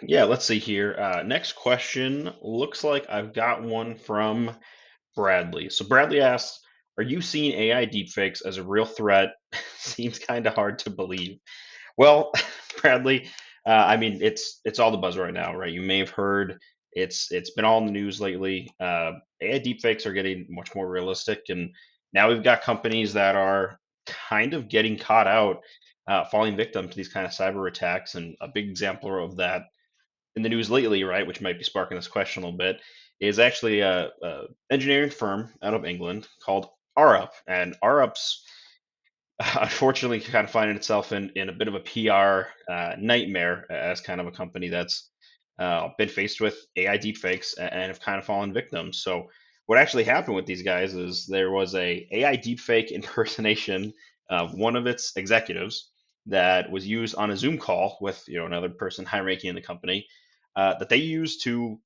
Yeah, let's see here. Next question looks like I've got one from Bradley. So Bradley asks, "Are you seeing AI deepfakes as a real threat?" Seems kind of hard to believe. Well, Bradley, I mean, it's all the buzz right now, right? You may have heard it's been all in the news lately. AI deepfakes are getting much more realistic, and now we've got companies that are kind of getting caught out, falling victim to these kind of cyber attacks. And a big example of that in the news lately, right, which might be sparking this question a little bit, is actually a engineering firm out of England called RUP, and RUP's unfortunately kind of finding itself in a bit of a PR nightmare as kind of a company that's been faced with AI deepfakes and have kind of fallen victim. So what actually happened with these guys is there was a AI deepfake impersonation of one of its executives that was used on a Zoom call with another person high ranking in the company that they used to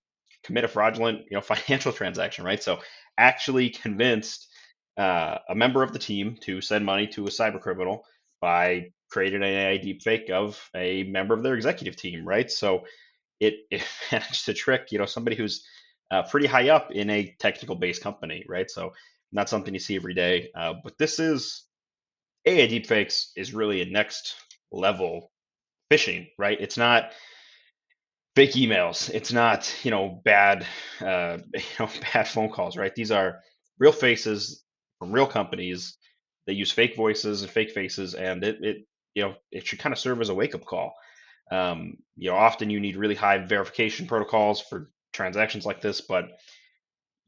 commit a fraudulent financial transaction, right? So actually convinced a member of the team to send money to a cyber criminal by creating an AI deepfake of a member of their executive team, right? So it managed to trick somebody who's pretty high up in a technical based company, right? So not something you see every day. But this is AI deepfakes is really a next level phishing, right? It's not fake emails. It's not bad bad phone calls, right? These are real faces from real companies. They use fake voices and fake faces, and it should kind of serve as a wake up call. Often you need really high verification protocols for transactions like this, but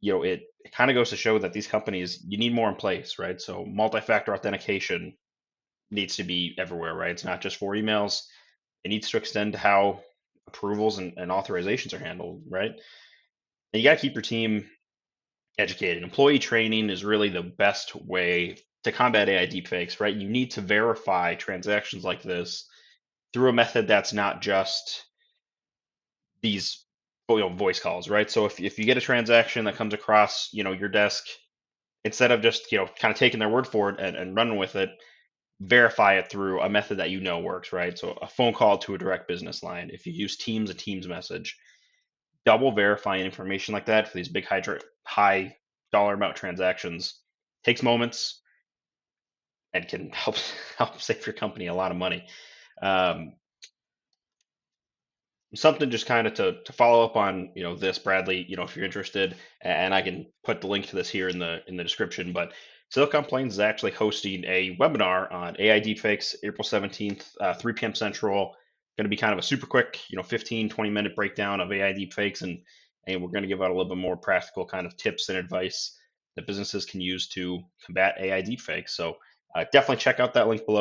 it kind of goes to show that these companies you need more in place, right? So multi-factor authentication needs to be everywhere, right? It's not just for emails. It needs to extend to how approvals and authorizations are handled, right? And you got to keep your team educated. Employee training is really the best way to combat AI deepfakes, right? You need to verify transactions like this through a method that's not just these voice calls, right? So if you get a transaction that comes across your desk, instead of just kind of taking their word for it and running with it, verify it through a method that works, right? So a phone call to a direct business line. If you use Teams, a Teams message, double verifying information like that for these big high dollar amount transactions takes moments and can help save your company a lot of money. Um, Something just kind of to follow up on this, Bradley, if you're interested, and I can put the link to this here in the description. But Silicon Plains is actually hosting a webinar on AI deepfakes April 17th, 3 p.m. Central. Going to be kind of a super quick 15-20 minute breakdown of AI deepfakes, and we're going to give out a little bit more practical kind of tips and advice that businesses can use to combat AI deepfakes. So definitely check out that link below.